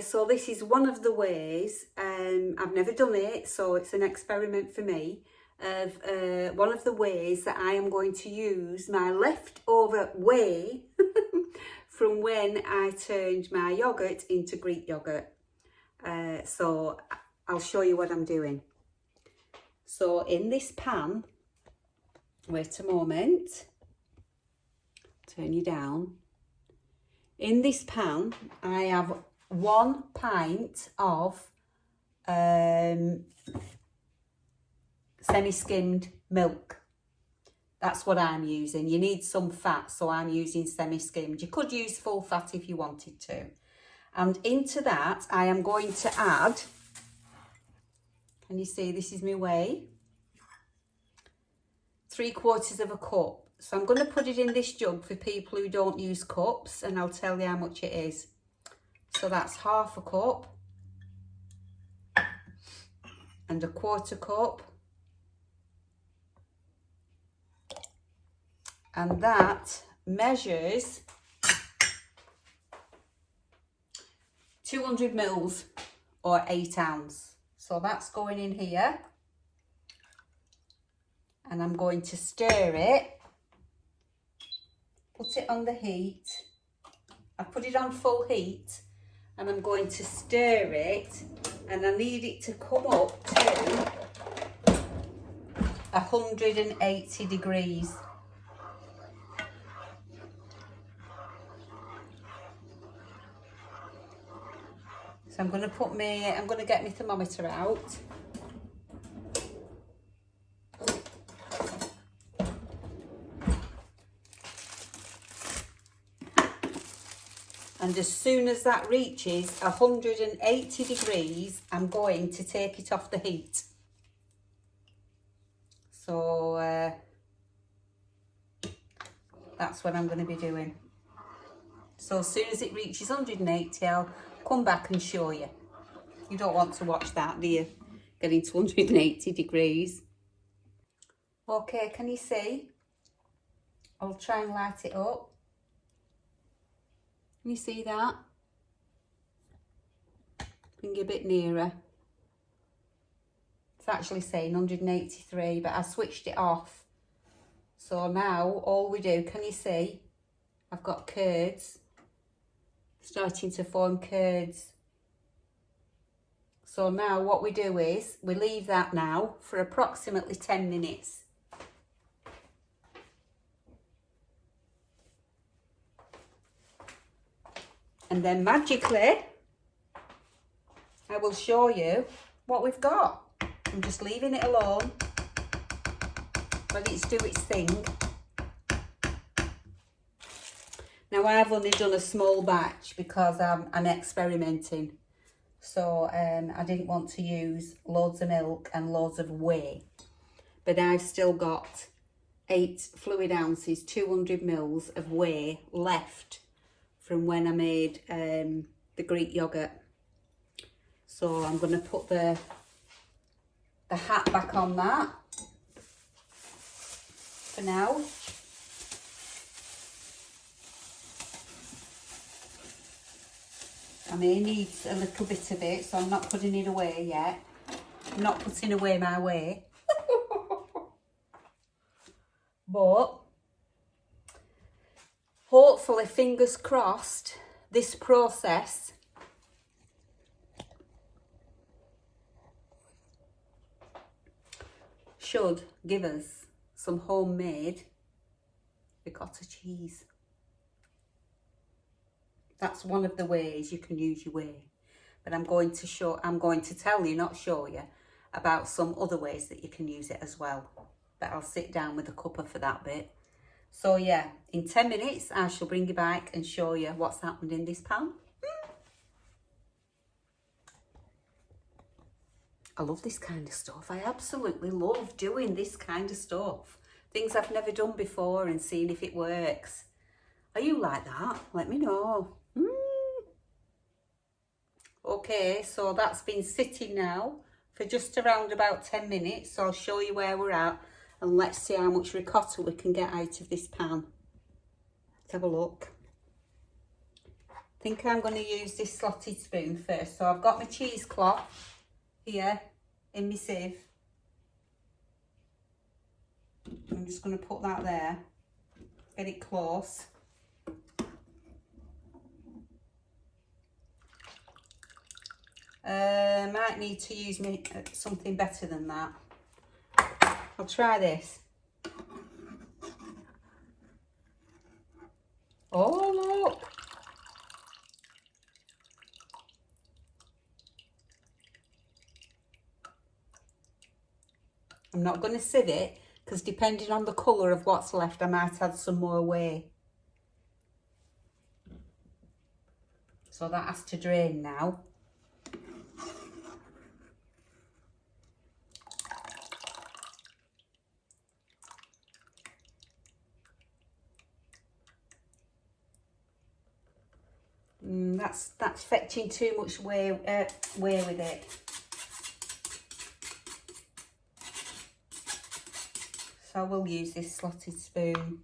so this is one of the ways, I've never done it, so it's an experiment for me, of one of the ways that I am going to use my leftover whey from when I turned my yoghurt into Greek yoghurt. So I'll show you what I'm doing. So in this pan, wait a moment, turn you down. In this pan, I have 1 pint of semi-skimmed milk. That's what I'm using. You need some fat, so I'm using semi-skimmed. You could use full fat if you wanted to. And into that, I am going to add, can you see this is my whey? 3/4 of a cup. So I'm going to put it in this jug for people who don't use cups, and I'll tell you how much it is. So that's 1/2 cup and 1/4 cup. And that measures 200 mils or 8 ounce. So that's going in here. And I'm going to stir it. Put it on the heat. I've put it on full heat. And I'm going to stir it. And I need it to come up to 180 degrees. So I'm going to get my thermometer out. And as soon as that reaches 180 degrees, I'm going to take it off the heat. So that's what I'm going to be doing. So as soon as it reaches 180, I'll come back and show you. You don't want to watch that, do you? Getting to 180 degrees. Okay, can you see? I'll try and light it up. Can you see that? Bring it a bit nearer. It's actually saying 183, but I switched it off. So now all we do, can you see? I've got curds. Starting to form curds. So now what we do is we leave that now for approximately 10 minutes. And then magically I will show you what we've got. I'm just leaving it alone. Let it do its thing. Now I've only done a small batch because I'm experimenting. So I didn't want to use loads of milk and loads of whey. But I've still got 8 fluid ounces, 200 mils of whey left from when I made the Greek yoghurt. So I'm going to put the hat back on that for now. I may need a little bit of it, so I'm not putting it away yet. I'm not putting away my whey. But hopefully, fingers crossed, this process should give us some homemade ricotta cheese. That's one of the ways you can use your whey. But I'm going to tell you, not show you, about some other ways that you can use it as well. But I'll sit down with a cuppa for that bit. So yeah, in 10 minutes, I shall bring you back and show you what's happened in this pan. I love this kind of stuff. I absolutely love doing this kind of stuff. Things I've never done before and seeing if it works. Are you like that? Let me know. Okay, so that's been sitting now for just around about 10 minutes. So I'll show you where we're at and let's see how much ricotta we can get out of this pan. Let's have a look. think I'm going to use this slotted spoon first. So I've got my cheesecloth here in my sieve. I'm just going to put that there, get it close. Might need to use something better than that. I'll try this. Oh, look. I'm not going to sieve it because depending on the colour of what's left, I might add some more whey. So that has to drain now. That's fetching too much whey with it. So we'll use this slotted spoon.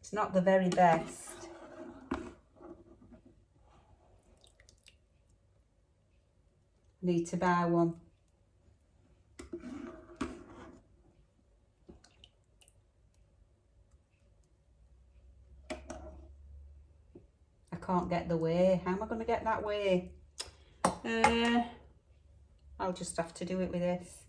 It's not the very best. Need to buy one. I can't get the whey. How am I going to get that whey? I'll just have to do it with this.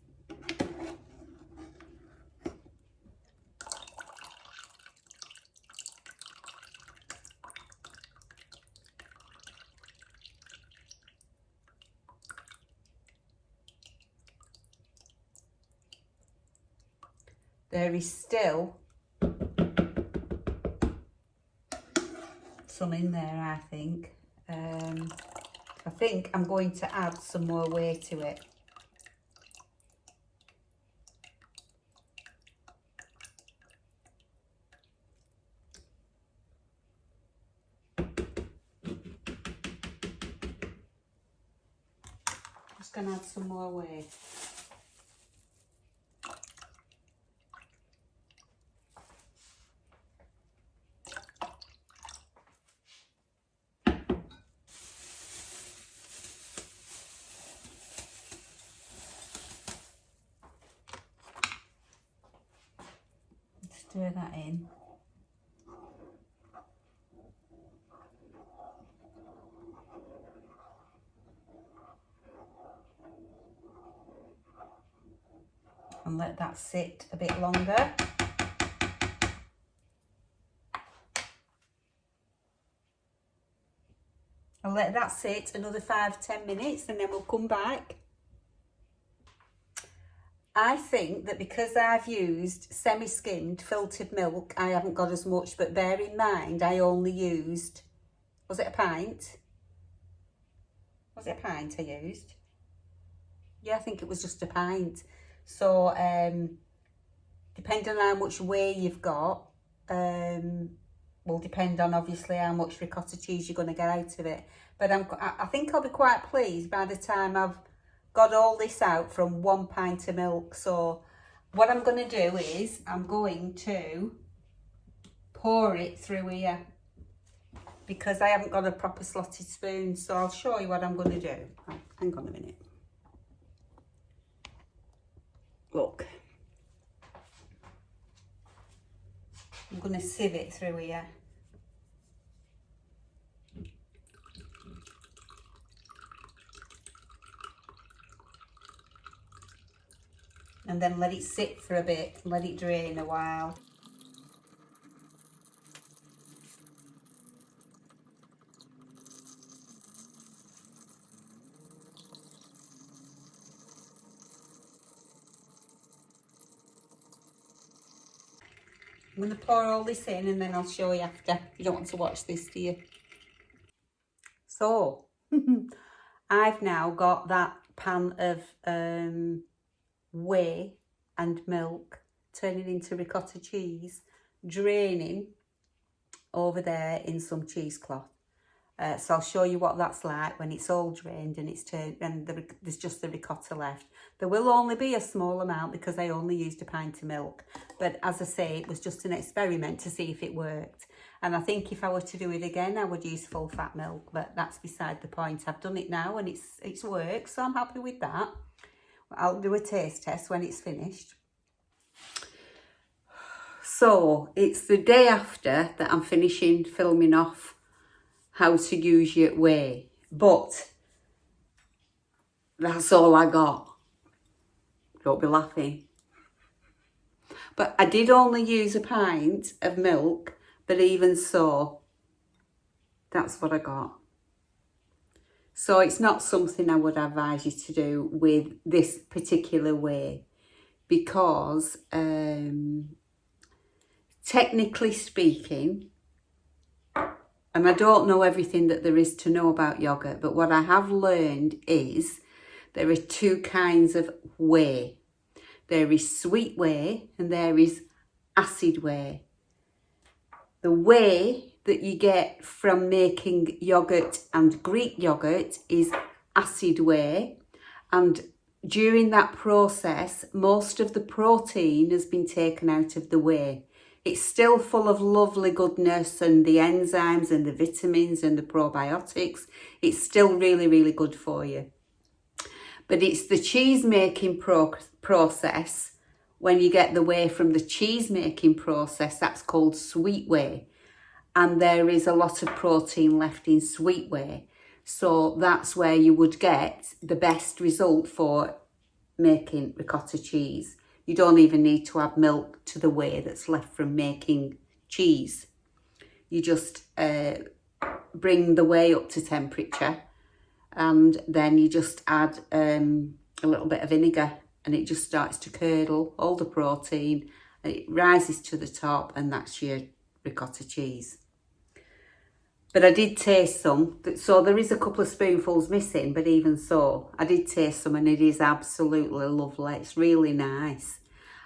There is still some in there, I think. I think I'm going to add some more whey to it. Just going to add some more whey. Stir that in. And let that sit a bit longer. I'll let that sit another 5-10 minutes and then we'll come back. I think that because I've used semi-skimmed filtered milk, I haven't got as much, but bear in mind, I only used, was it a pint? Was it a pint I used? Yeah, I think it was just a pint. So, depending on how much whey you've got, will depend on obviously how much ricotta cheese you're going to get out of it. But I think I'll be quite pleased by the time I've got all this out from 1 pint of milk. So what I'm going to do is I'm going to pour it through here because I haven't got a proper slotted spoon. So I'll show you what I'm going to do. Oh, hang on a minute. Look. I'm going to sieve it through here. And then let it sit for a bit, let it drain a while. I'm going to pour all this in and then I'll show you after. You don't want to watch this, do you? So, I've now got that pan of whey and milk turning into ricotta cheese, draining over there in some cheesecloth. So I'll show you what that's like when it's all drained and it's turned and there's just the ricotta left. There will only be a small amount because I only used a pint of milk. But as I say, it was just an experiment to see if it worked. And I think if I were to do it again, I would use full fat milk, but that's beside the point. I've done it now and it's worked, so I'm happy with that. I'll do a taste test when it's finished. So it's the day after that I'm finishing filming off how to use your whey, but that's all I got. Don't be laughing. But I did only use a pint of milk, but even so, that's what I got. So it's not something I would advise you to do with this particular whey, because technically speaking, and I don't know everything that there is to know about yoghurt, but what I have learned is there are two kinds of whey. There is sweet whey and there is acid whey. The whey that you get from making yoghurt and Greek yoghurt is acid whey, and during that process most of the protein has been taken out of the whey. It's still full of lovely goodness and the enzymes and the vitamins and the probiotics. It's still really, really good for you. But it's the cheese making process, when you get the whey from the cheese making process, that's called sweet whey. And there is a lot of protein left in sweet whey. So that's where you would get the best result for making ricotta cheese. You don't even need to add milk to the whey that's left from making cheese. You just bring the whey up to temperature, and then you just add a little bit of vinegar, and it just starts to curdle all the protein, and it rises to the top, and that's your ricotta cheese. But I did taste some, so there is a couple of spoonfuls missing, but even so, I did taste some and it is absolutely lovely. It's really nice.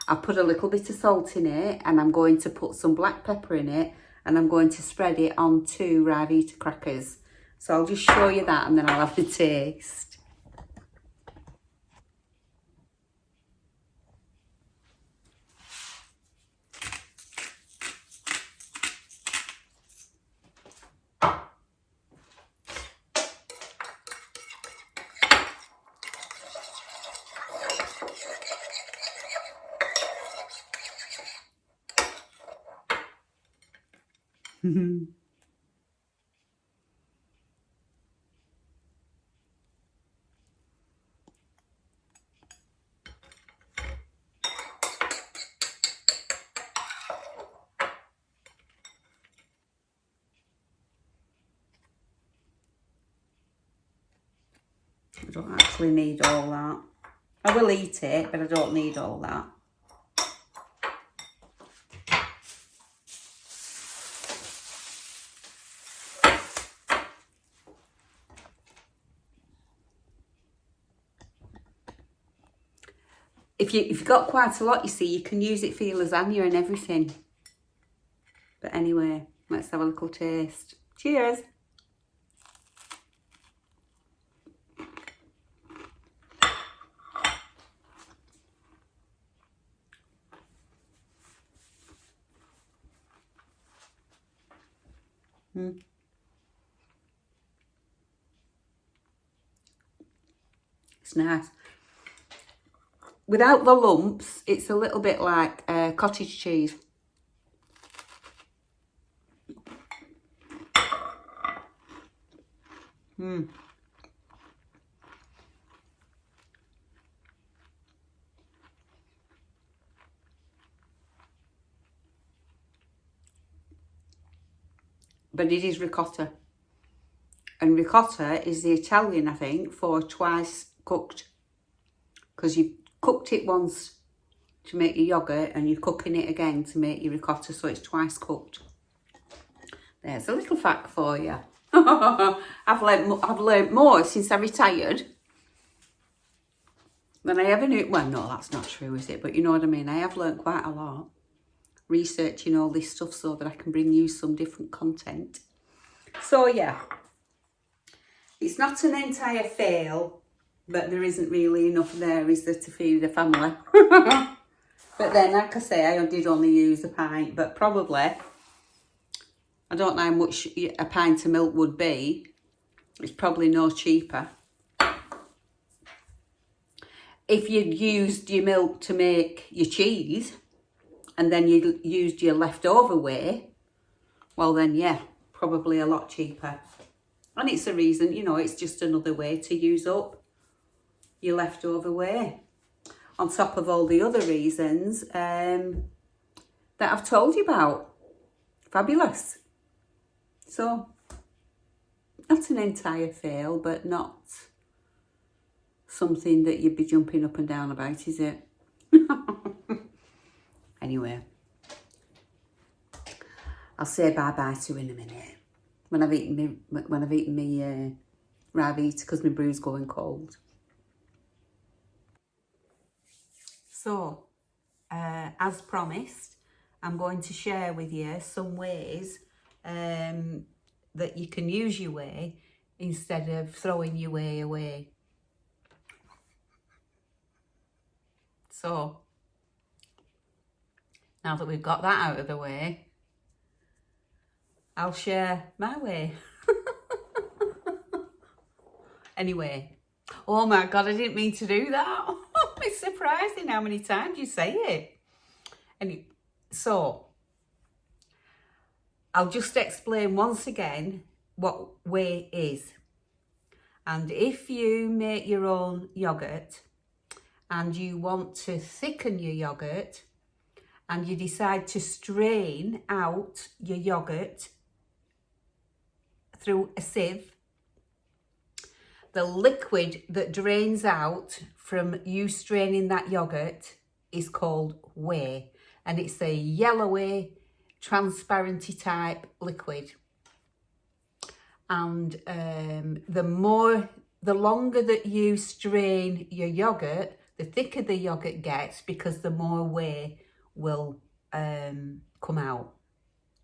I put a little bit of salt in it, and I'm going to put some black pepper in it, and I'm going to spread it on 2 Rivita crackers. So I'll just show you that and then I'll have the taste. I don't actually need all that. I will eat it, but I don't need all that. If you've got quite a lot, you see, you can use it for your lasagna and everything. But anyway, let's have a little taste. Cheers. It's nice. Without the lumps, it's a little bit like cottage cheese. But it is ricotta. And ricotta is the Italian, I think, for twice cooked. Because you've cooked it once to make your yoghurt and you're cooking it again to make your ricotta, so it's twice cooked. There's a little fact for you. I've learnt more since I retired than I ever knew. Well, no, that's not true, is it? But you know what I mean. I have learnt quite a lot researching all this stuff so that I can bring you some different content. So yeah, it's not an entire fail, but there isn't really enough there, is there, to feed a family? But then, like I say, I did only use a pint, but probably I don't know how much a pint of milk would be. It's probably no cheaper. If you'd used your milk to make your cheese and then you used your leftover whey, well then, yeah, probably a lot cheaper. And it's a reason, you know, it's just another way to use up your leftover whey. On top of all the other reasons that I've told you about. Fabulous. So, not an entire fail, but not something that you'd be jumping up and down about, is it? Anyway, I'll say bye-bye to you in a minute. When I've eaten me Ravita, because my brew's going cold. So, as promised, I'm going to share with you some ways that you can use your whey instead of throwing your whey away. So, now that we've got that out of the way, I'll share my whey. Anyway, oh my God, I didn't mean to do that. It's surprising how many times you say it. And so, I'll just explain once again what whey is. And if you make your own yoghurt and you want to thicken your yoghurt and you decide to strain out your yoghurt through a sieve, the liquid that drains out from you straining that yoghurt is called whey, and it's a yellowy, transparency type liquid. And the longer that you strain your yoghurt, the thicker the yoghurt gets, because the more whey will come out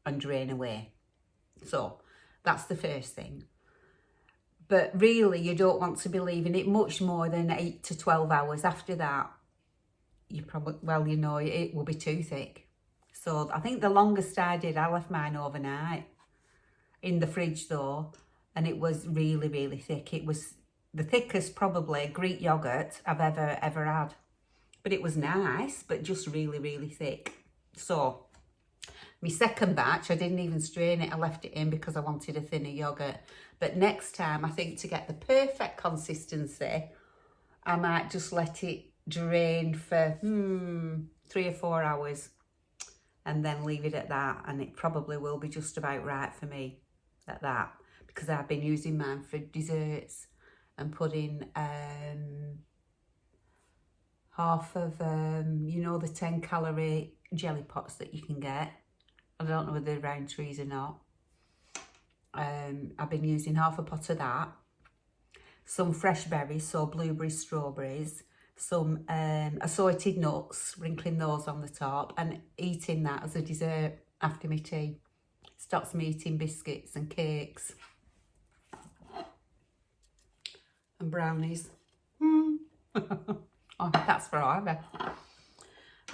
and drain away. So that's the first thing. But really, you don't want to be leaving it much more than 8 to 12 hours. After that, you probably, well, you know, it will be too thick. So I think the longest I did, I left mine overnight in the fridge though, and it was really, really thick. It was the thickest probably Greek yogurt I've ever had. But it was nice, but just really, really thick. So my second batch, I didn't even strain it. I left it in because I wanted a thinner yogurt. But next time, I think to get the perfect consistency, I might just let it drain for 3 or 4 hours and then leave it at that. And it probably will be just about right for me at that, because I've been using mine for desserts and putting half of, you know, the 10-calorie jelly pots that you can get. I don't know whether they're round trees or not. I've been using half a pot of that, some fresh berries, so blueberries, strawberries, some assorted nuts, sprinkling those on the top and eating that as a dessert after my tea. Stops me eating biscuits and cakes and brownies. Oh, that's forever.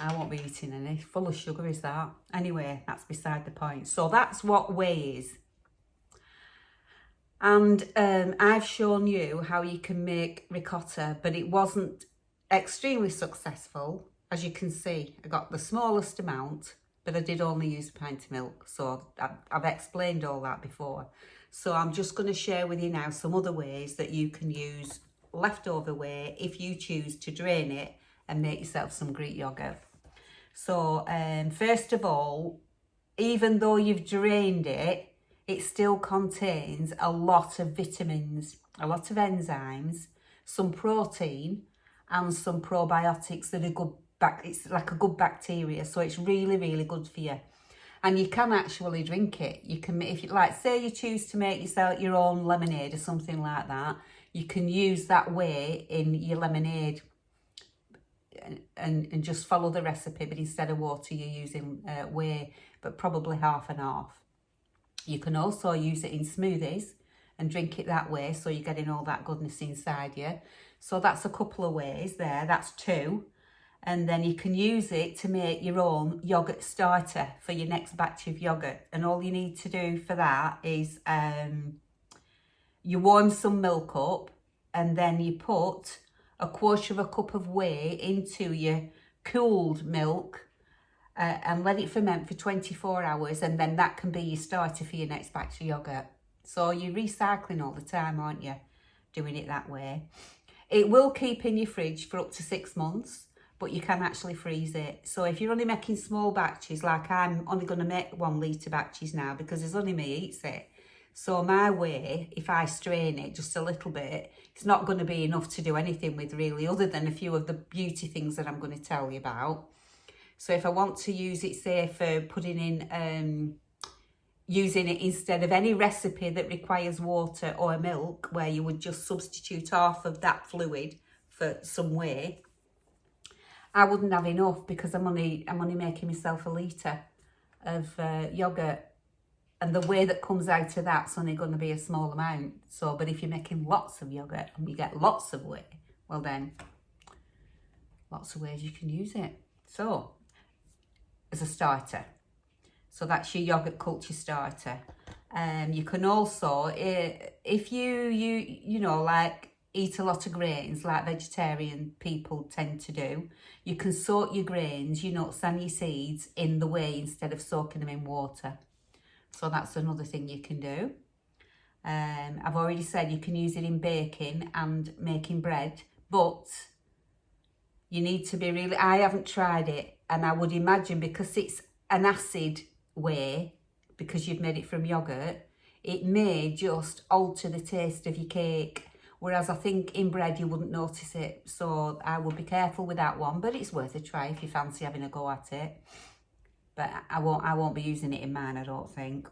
I won't be eating any. Full of sugar is that. Anyway, that's beside the point. So that's what whey is. And I've shown you how you can make ricotta, but it wasn't extremely successful. As you can see, I got the smallest amount, but I did only use a pint of milk. So I've explained all that before. So I'm just going to share with you now some other ways that you can use leftover whey if you choose to drain it and make yourself some Greek yogurt. So first of all, even though you've drained it, it still contains a lot of vitamins, a lot of enzymes, some protein and some probiotics that are good. It's like a good bacteria, so it's really, really good for you. And you can actually drink it. You can, if you like, say you choose to make yourself your own lemonade or something like that, you can use that whey in your lemonade and just follow the recipe, but instead of water you're using whey, but probably half and half. You can also use it in smoothies and drink it that way, so you're getting all that goodness inside you. So that's a couple of ways there. That's two. and then you can use it to make your own yoghurt starter for your next batch of yoghurt. And all you need to do for that is you warm some milk up, and then you put 1/4 cup of whey into your cooled milk and let it ferment for 24 hours, and then that can be your starter for your next batch of yoghurt. So you're recycling all the time, aren't you, doing it that way? It will keep in your fridge for up to 6 months, but you can actually freeze it. So if you're only making small batches, like I'm only going to make 1 litre batches now because there's only me eats it. So my whey, if I strain it just a little bit, it's not going to be enough to do anything with really, other than a few of the beauty things that I'm going to tell you about. So if I want to use it, say, for putting in, using it instead of any recipe that requires water or milk, where you would just substitute half of that fluid for some whey, I wouldn't have enough because I'm only making myself 1 litre of yoghurt. And the whey that comes out of that's only going to be a small amount. So, but if you're making lots of yoghurt and you get lots of whey, well then, lots of ways you can use it. So, as a starter. So that's your yoghurt culture starter. You can also, if you know, like eat a lot of grains, like vegetarian people tend to do, you can soak your grains, your nuts and your seeds in the whey instead of soaking them in water. So that's another thing you can do. I've already said you can use it in baking and making bread, but you need to be really, I haven't tried it, and I would imagine because it's an acid whey, because you've made it from yoghurt, it may just alter the taste of your cake, whereas I think in bread you wouldn't notice it. So I would be careful with that one, but it's worth a try if you fancy having a go at it. But I won't be using it in mine, I don't think.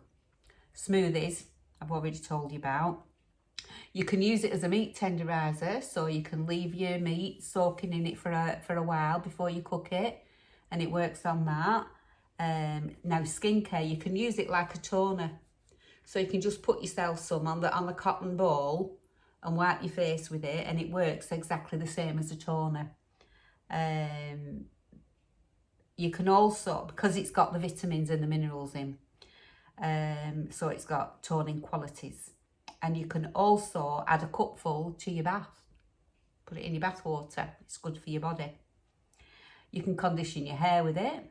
Smoothies, I've already told you about. You can use it as a meat tenderizer, so you can leave your meat soaking in it for a while before you cook it, and it works on that. Now skincare, you can use it like a toner. So you can just put yourself some on the cotton ball and wipe your face with it, and it works exactly the same as a toner. You can also, because it's got the vitamins and the minerals in, so it's got toning qualities. And you can also add a cupful to your bath. Put it in your bath water. It's good for your body. You can condition your hair with it.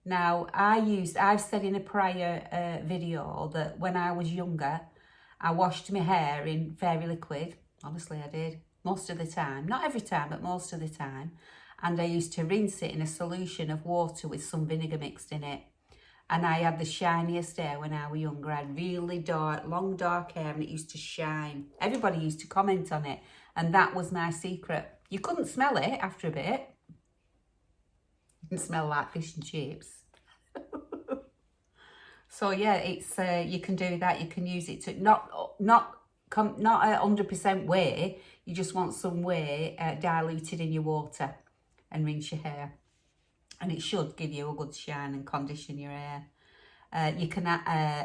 Now, I've said in a prior video that when I was younger, I washed my hair in fairy liquid. Honestly, I did. Most of the time. Not every time, but most of the time. And I used to rinse it in a solution of water with some vinegar mixed in it. And I had the shiniest hair when I was younger. I had really dark, long dark hair, and it used to shine. Everybody used to comment on it, and that was my secret. You couldn't smell it after a bit. It didn't smell like fish and chips. So yeah, it's you can do that. You can use it to not 100% whey. You just want some whey diluted in your water, and rinse your hair, and it should give you a good shine and condition your hair. You can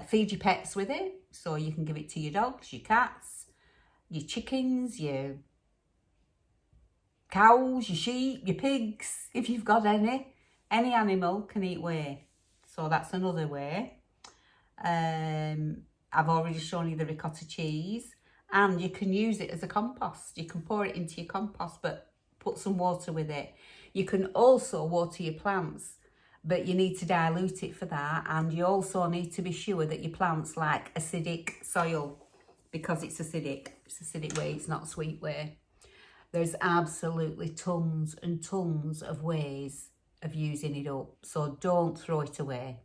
feed your pets with it, so you can give it to your dogs, your cats, your chickens, your cows, your sheep, your pigs, if you've got any animal can eat whey. So that's another way. I've already shown you the ricotta cheese, and you can use it as a compost. You can pour it into your compost, but put some water with it. You can also water your plants, but you need to dilute it for that. And you also need to be sure that your plants like acidic soil, because it's acidic. It's acidic whey, it's not sweet whey. There's absolutely tons and tons of ways of using it up. So don't throw it away.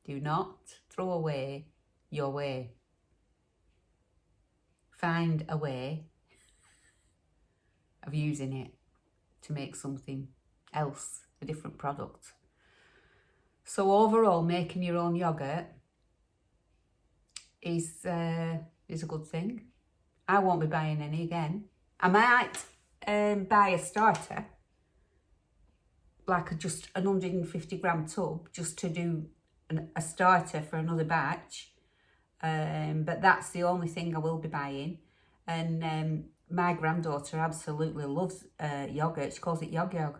Do not throw away your whey. Find a way of using it to make something else, a different product. So overall, making your own yoghurt is a good thing. I won't be buying any again. I might buy a starter, like just an 150 gram tub, just to do a starter for another batch. But that's the only thing I will be buying. And my granddaughter absolutely loves yogurt. She calls it yog.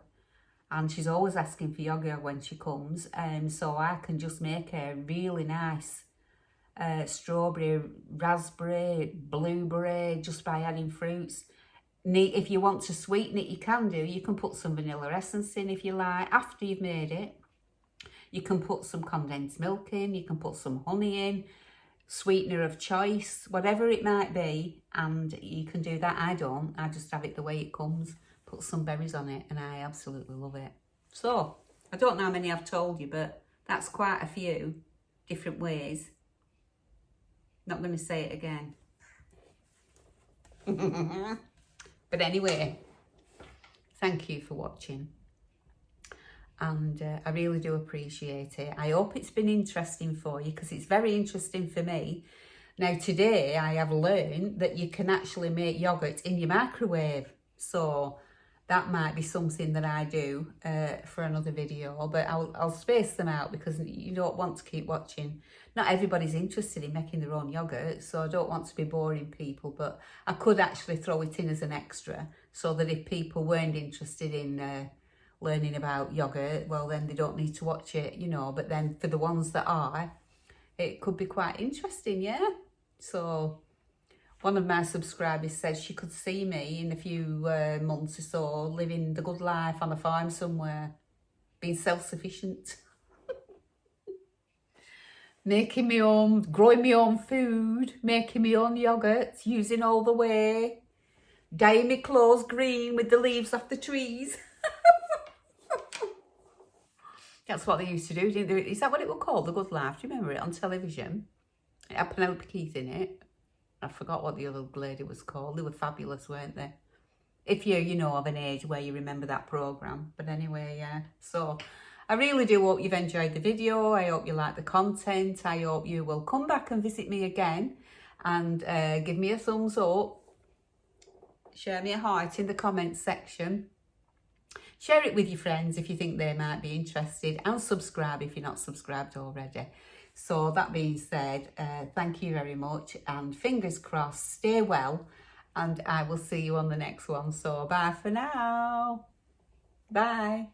and she's always asking for yogurt when she comes, so I can just make her really nice strawberry, raspberry, blueberry, just by adding fruits. If you want to sweeten it, you can do. You can put some vanilla essence in if you like. After you've made it, you can put some condensed milk in, you can put some honey in, sweetener of choice, whatever it might be, and you can do that. I don't. I just have it the way it comes, put some berries on it, and I absolutely love it. So, I don't know how many I've told you, but that's quite a few different ways. Not going to say it again. But anyway, thank you for watching. And I really do appreciate it. I hope it's been interesting for you, because it's very interesting for me. Now today I have learned that you can actually make yoghurt in your microwave. So that might be something that I do for another video, but I'll space them out because you don't want to keep watching. Not everybody's interested in making their own yoghurt, so I don't want to be boring people, but I could actually throw it in as an extra so that if people weren't interested in learning about yogurt, well then they don't need to watch it, you know. But then for the ones that are, it could be quite interesting, yeah. So one of my subscribers said she could see me in a few months or so living the good life on a farm somewhere, being self-sufficient. Making my own, growing my own food, making my own yogurt, using all the whey, dyeing my clothes green with the leaves off the trees. That's what they used to do, didn't they? Is that what it was called, The Good Life? Do you remember it on television? It had Penelope Keith in it. I forgot what the other lady was called. They were fabulous, weren't they? If you're, you know, of an age where you remember that programme. But anyway, yeah. So I really do hope you've enjoyed the video. I hope you like the content. I hope you will come back and visit me again and give me a thumbs up. Share me a heart in the comments section. Share it with your friends if you think they might be interested, and subscribe if you're not subscribed already. So that being said, thank you very much, and fingers crossed, stay well, and I will see you on the next one. So bye for now. Bye.